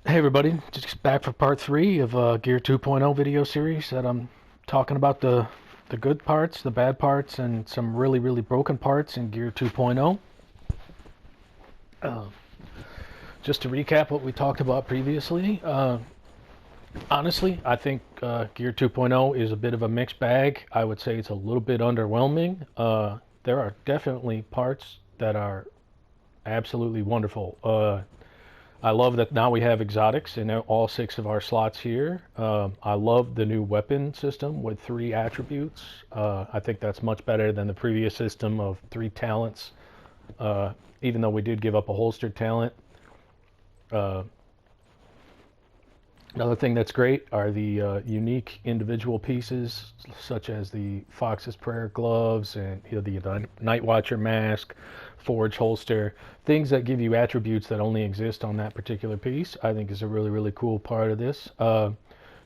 Hey everybody, just back for part 3 of Gear 2.0 video series that I'm talking about the good parts, the bad parts, and some really broken parts in Gear 2.0. Uh, just to recap what we talked about previously, honestly, I think Gear 2.0 is a bit of a mixed bag. I would say it's a little bit underwhelming. There are definitely parts that are absolutely wonderful. I love that now we have exotics in all 6 of our slots here. I love the new weapon system with 3 attributes. I think that's much better than the previous system of 3 talents, even though we did give up a holstered talent. Uh, Another thing that's great are the unique individual pieces, such as the Fox's Prayer gloves and the Night Watcher mask, Forge holster, things that give you attributes that only exist on that particular piece. I think is a really cool part of this.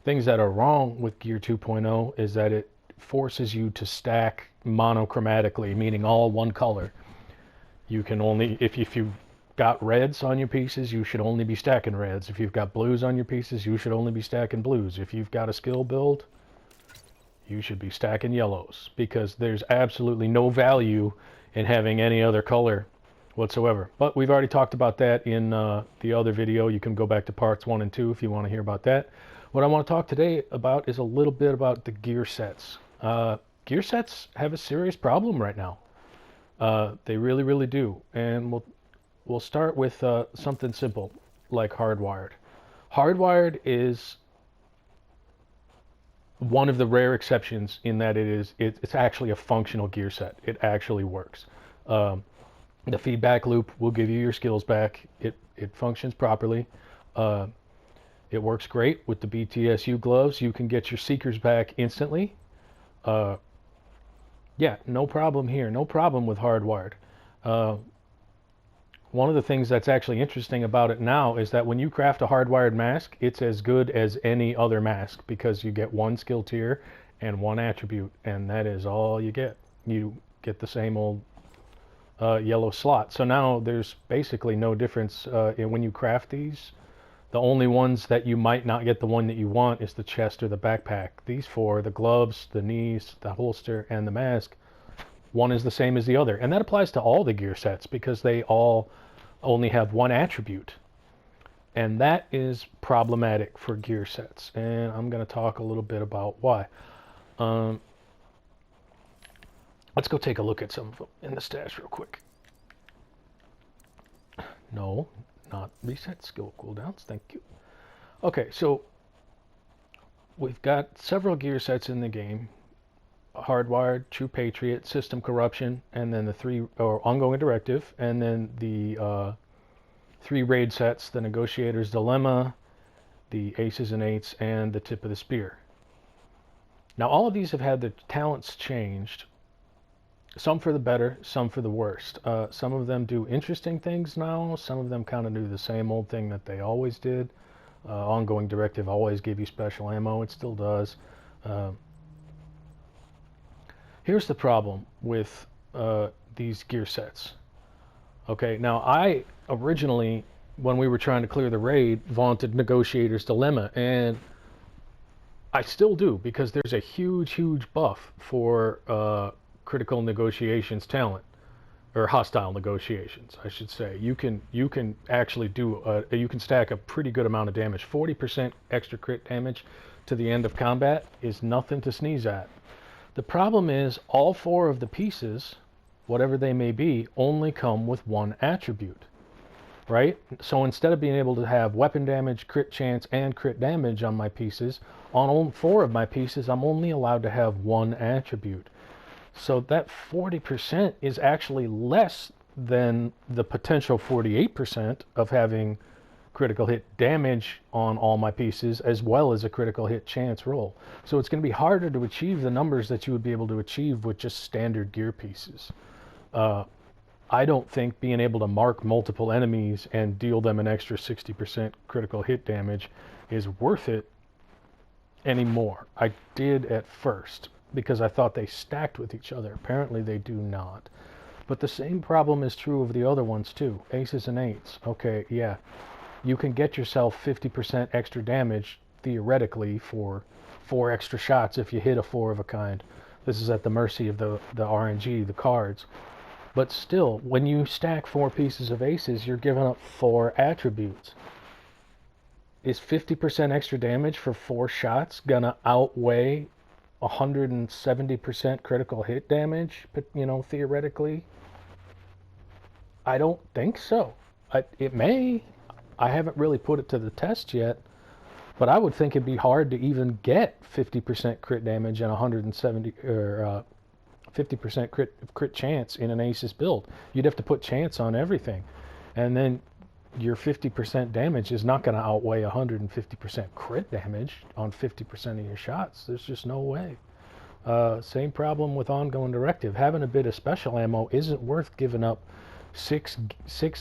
Things that are wrong with Gear 2.0 is that it forces you to stack monochromatically, meaning all one color. You can only, if you got reds on your pieces, you should only be stacking reds. If you've got blues on your pieces, you should only be stacking blues. If you've got a skill build, you should be stacking yellows, because there's absolutely no value in having any other color whatsoever. But we've already talked about that in the other video. You can go back to parts 1 and 2 if you want to hear about that. What I want to talk today about is a little bit about the gear sets. Gear sets have a serious problem right now. They really do. And we'll start with something simple like hardwired. Hardwired is one of the rare exceptions in that it's actually a functional gear set. It actually works. The feedback loop will give you your skills back. It functions properly. It works great with the BTSU gloves. You can get your seekers back instantly. Yeah, no problem here. No problem with hardwired. One of the things that's actually interesting about it now is that when you craft a hardwired mask, it's as good as any other mask, because you get 1 skill tier and 1 attribute, and that is all you get. You get the same old yellow slot. So now there's basically no difference when you craft these. The only ones that you might not get the one that you want is the chest or the backpack. These 4, the gloves, the knees, the holster, and the mask, one is the same as the other. And that applies to all the gear sets, because they all only have 1 attribute. And that is problematic for gear sets. And I'm going to talk a little bit about why. Let's go take a look at some of them in the stash real quick. No, not reset skill cooldowns. Thank you. Okay, so we've got several gear sets in the game. Hardwired, True Patriot, System Corruption, and then the 3 or Ongoing Directive, and then the 3 raid sets: the Negotiator's Dilemma, the Aces and Eights, and the Tip of the Spear. Now all of these have had their talents changed, some for the better, some for the worst. Some of them do interesting things now, some of them kind of do the same old thing that they always did. Ongoing Directive always gave you special ammo, it still does. Here's the problem with these gear sets. Okay, now I originally, when we were trying to clear the raid, vaunted Negotiator's Dilemma, and I still do, because there's a huge buff for critical negotiations talent, or hostile negotiations, I should say. You can actually you can stack a pretty good amount of damage. 40% extra crit damage to the end of combat is nothing to sneeze at. The problem is all 4 of the pieces, whatever they may be, only come with 1 attribute, right? So instead of being able to have weapon damage, crit chance, and crit damage on my pieces, on all 4 of my pieces, I'm only allowed to have 1 attribute. So that 40% is actually less than the potential 48% of having critical hit damage on all my pieces, as well as a critical hit chance roll. So it's going to be harder to achieve the numbers that you would be able to achieve with just standard gear pieces. I don't think being able to mark multiple enemies and deal them an extra 60% critical hit damage is worth it anymore. I did at first, because I thought they stacked with each other. Apparently they do not. But the same problem is true of the other ones too. Aces and Eights. Okay, yeah. you can get yourself 50% extra damage theoretically for 4 extra shots if you hit a 4 of a kind. This is at the mercy of the RNG, the cards. But still, when you stack 4 pieces of aces, you're giving up 4 attributes. Is 50% extra damage for 4 shots gonna outweigh 170% critical hit damage, you know, theoretically? I don't think so. It may. I haven't really put it to the test yet, but I would think it'd be hard to even get 50% crit damage and 170 or 50% crit chance in an Aces build. You'd have to put chance on everything, and then your 50% damage is not going to outweigh 150% crit damage on 50% of your shots. There's just no way. Same problem with ongoing directive. Having a bit of special ammo isn't worth giving up six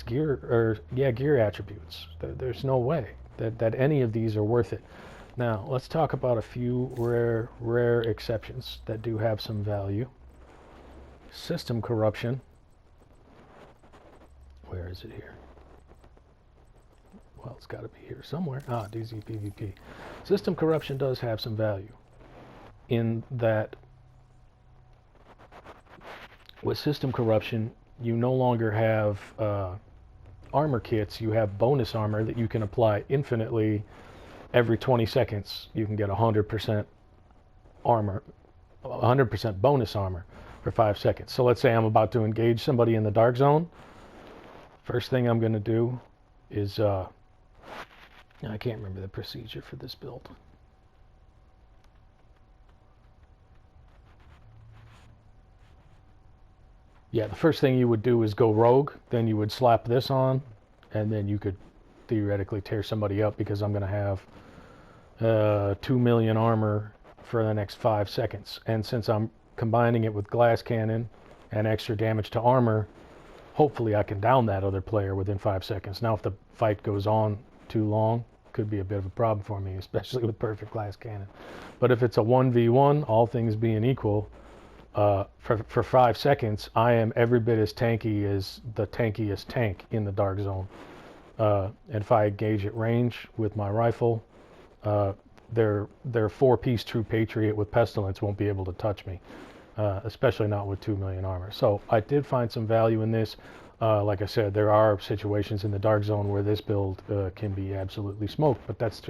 gear attributes. There's no way that any of these are worth it. Now let's talk about a few rare exceptions that do have some value. System corruption. Where is it here? Well, it's got to be here somewhere. DZ PvP. System corruption does have some value in that with system corruption, you no longer have armor kits. You have bonus armor that you can apply infinitely. Every 20 seconds, you can get 100% armor, 100% bonus armor for 5 seconds. So let's say I'm about to engage somebody in the dark zone. First thing I'm going to do is, I can't remember the procedure for this build. Yeah, the first thing you would do is go rogue, then you would slap this on, and then you could theoretically tear somebody up because I'm going to have 2 million armor for the next 5 seconds. And since I'm combining it with glass cannon and extra damage to armor, hopefully I can down that other player within 5 seconds. Now if the fight goes on too long, could be a bit of a problem for me, especially with perfect glass cannon. But if it's a 1v1, all things being equal, for 5 seconds, I am every bit as tanky as the tankiest tank in the dark zone. And if I engage at range with my rifle, their 4-piece True Patriot with Pestilence won't be able to touch me, especially not with 2 million armor. So I did find some value in this. Like I said, there are situations in the dark zone where this build can be absolutely smoked, but that's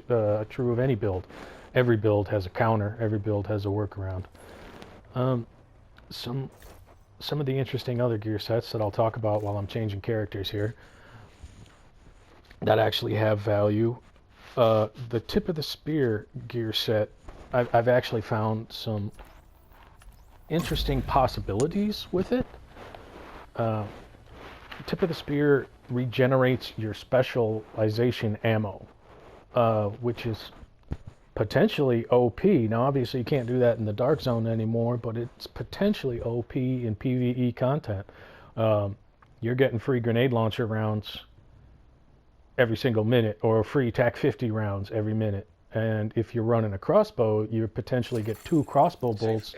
true of any build. Every build has a counter. Every build has a workaround. Some of the interesting other gear sets that I'll talk about while I'm changing characters here that actually have value. The Tip of the Spear gear set, I've actually found some interesting possibilities with it. Tip of the Spear regenerates your specialization ammo, which is potentially OP. Now obviously you can't do that in the dark zone anymore, but it's potentially OP in PvE content. You're getting free grenade launcher rounds every single minute, or free TAC 50 rounds every minute. And if you're running a crossbow, you potentially get 2 crossbow bolts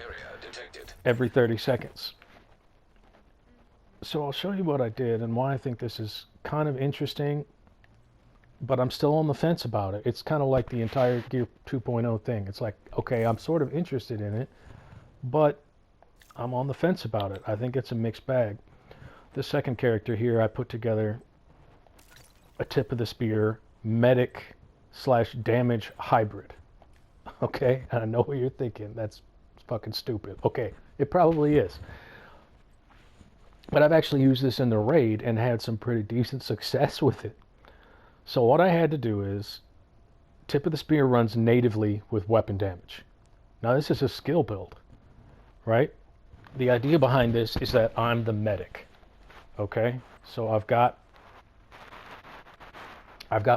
every 30 seconds. So I'll show you what I did and why I think this is kind of interesting, but I'm still on the fence about it. It's kind of like the entire Gear 2.0 thing. It's like, okay, I'm sort of interested in it, but I'm on the fence about it. I think it's a mixed bag. The second character here, I put together a Tip of the Spear medic / damage hybrid. Okay, and I know what you're thinking. That's fucking stupid. Okay, it probably is. But I've actually used this in the raid and had some pretty decent success with it. So what I had to do is, Tip of the Spear runs natively with weapon damage. Now this is a skill build, right? The idea behind this is that I'm the medic. Okay, so I've got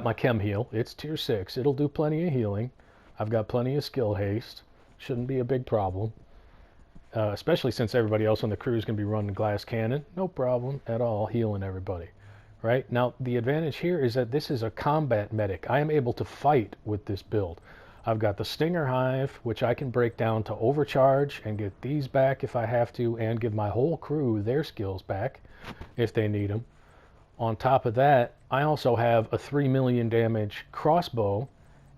my chem heal. It's tier 6. It'll do plenty of healing. I've got plenty of skill haste. Shouldn't be a big problem. Especially since everybody else on the crew is going to be running glass cannon. No problem at all healing everybody. Right? Now, the advantage here is that this is a combat medic. I am able to fight with this build. I've got the Stinger Hive, which I can break down to overcharge and get these back if I have to, and give my whole crew their skills back if they need them. On top of that, I also have a 3 million damage crossbow,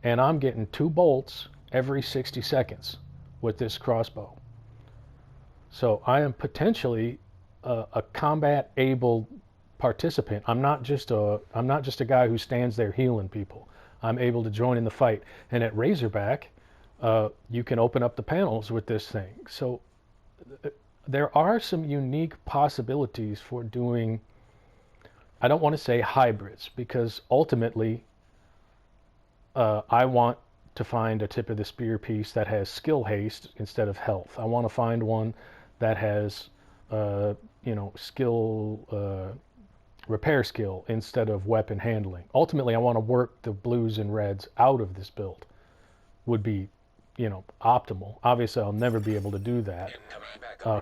and I'm getting 2 bolts every 60 seconds with this crossbow. So I am potentially a combat able participant. I'm not just a guy who stands there healing people. I'm able to join in the fight. And at Razorback, you can open up the panels with this thing. So there are some unique possibilities for doing, I don't want to say hybrids, because ultimately I want to find a tip of the spear piece that has skill haste instead of health. I want to find one that has skill, repair skill instead of weapon handling. Ultimately, I want to work the blues and reds out of this build. Would be, optimal. Obviously, I'll never be able to do that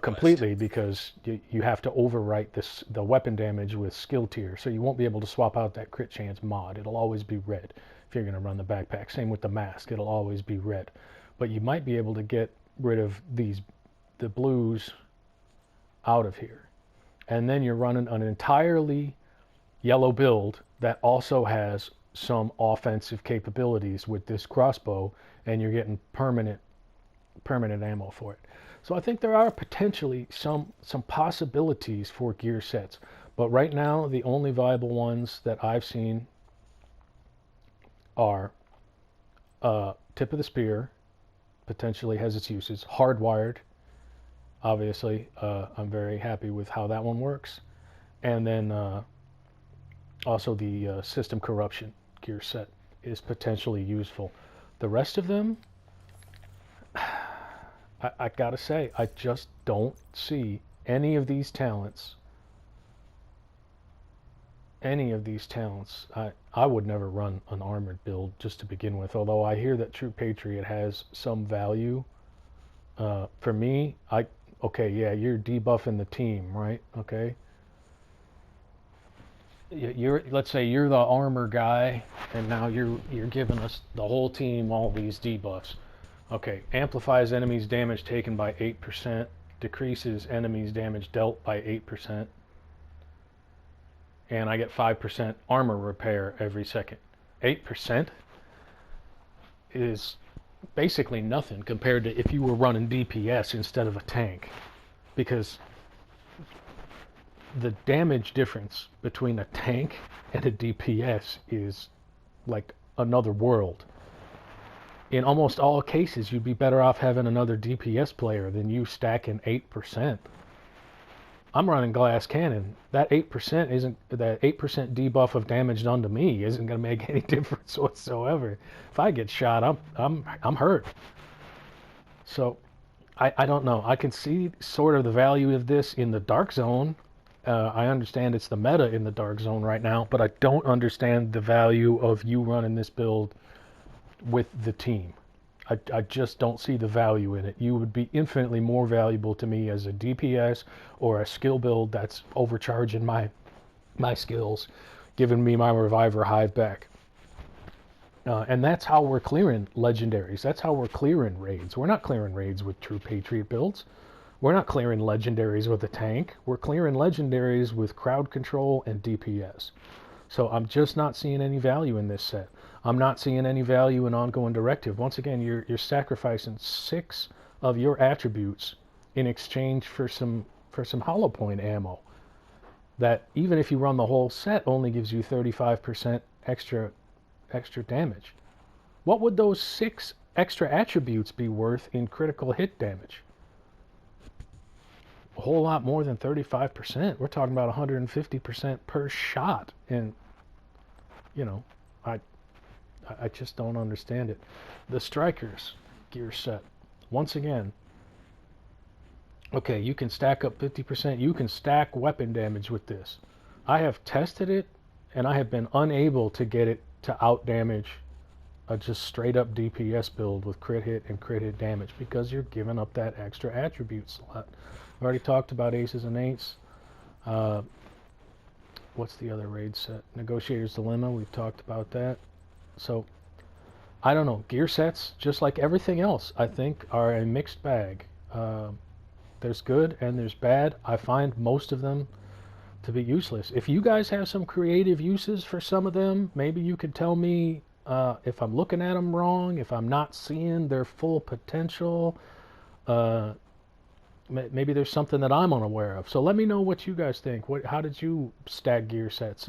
completely, because you have to overwrite the weapon damage with skill tier, so you won't be able to swap out that crit chance mod. It'll always be red if you're going to run the backpack. Same with the mask. It'll always be red. But you might be able to get rid of the blues out of here. And then you're running an entirely yellow build that also has some offensive capabilities with this crossbow, and you're getting permanent ammo for it. So I think there are potentially some possibilities for gear sets. But right now, the only viable ones that I've seen are Tip of the Spear, potentially has its uses. Hardwired, obviously, I'm very happy with how that one works. And then also the System Corruption gear set is potentially useful. The rest of them, I gotta say, I just don't see any of these talents. I would never run an armored build just to begin with, although I hear that True Patriot has some value. For me, okay, yeah, you're debuffing the team, right? Okay. Let's say you're the armor guy, and now you're giving us the whole team all these debuffs. Okay, amplifies enemies damage taken by 8%, decreases enemies damage dealt by 8%, and I get 5% armor repair every second. 8% is basically nothing compared to if you were running DPS instead of a tank, because the damage difference between a tank and a DPS is like another world. In almost all cases, you'd be better off having another DPS player than you stacking 8%. I'm running Glass Cannon. That 8% debuff of damage done to me isn't going to make any difference whatsoever. If I get shot, I'm hurt. So I don't know. I can see sort of the value of this in the Dark Zone. I understand it's the meta in the Dark Zone right now, but I don't understand the value of you running this build with the team. I just don't see the value in it. You would be infinitely more valuable to me as a DPS or a skill build that's overcharging my skills, giving me my Reviver Hive back. And that's how we're clearing legendaries. That's how we're clearing raids. We're not clearing raids with True Patriot builds. We're not clearing legendaries with a tank. We're clearing legendaries with crowd control and DPS. So I'm just not seeing any value in this set. I'm not seeing any value in ongoing directive. Once again, you're sacrificing 6 of your attributes in exchange for some hollow point ammo. That even if you run the whole set, only gives you 35% extra damage. What would those 6 extra attributes be worth in critical hit damage? A whole lot more than 35%. We're talking about 150% per shot, and I just don't understand it. The Strikers gear set, once again, okay, you can stack up 50%. You can stack weapon damage with this. I have tested it, and I have been unable to get it to out damage a just straight up DPS build with crit hit and crit hit damage, because you're giving up that extra attribute slot. I've already talked about aces and eights. What's the other raid set? Negotiator's Dilemma, we've talked about that. So, I don't know. Gear sets, just like everything else, I think, are a mixed bag. There's good and there's bad. I find most of them to be useless. If you guys have some creative uses for some of them, maybe you could tell me if I'm looking at them wrong, if I'm not seeing their full potential. Uh, Maybe there's something that I'm unaware of. So let me know what you guys think. How did you stack gear sets?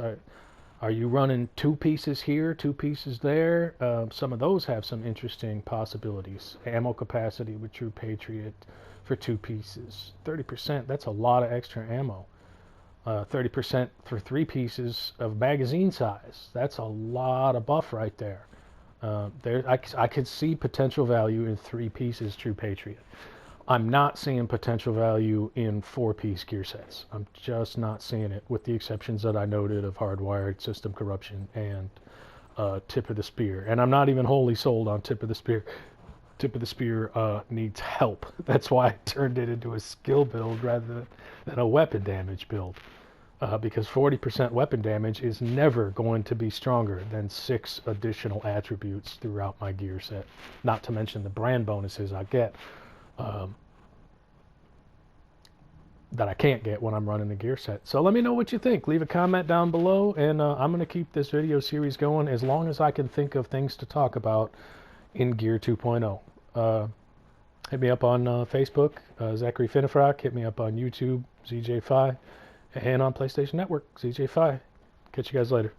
Are you running 2 pieces here, 2 pieces there? Some of those have some interesting possibilities. Ammo capacity with True Patriot for 2 pieces. 30%, that's a lot of extra ammo. 30% for 3 pieces of magazine size. That's a lot of buff right there. I could see potential value in 3 pieces True Patriot. I'm not seeing potential value in 4-piece gear sets. I'm just not seeing it, with the exceptions that I noted of Hardwired, System Corruption, and Tip of the Spear. And I'm not even wholly sold on Tip of the Spear. Tip of the Spear needs help. That's why I turned it into a skill build rather than a weapon damage build. Because 40% weapon damage is never going to be stronger than 6 additional attributes throughout my gear set. Not to mention the brand bonuses I get. That I can't get when I'm running the gear set. So let me know what you think. Leave a comment down below, and I'm going to keep this video series going as long as I can think of things to talk about in Gear 2.0. Hit me up on Facebook, Zachary Finnefrock. Hit me up on YouTube, zjayfi, and on PlayStation Network, zjayfi. Catch you guys later.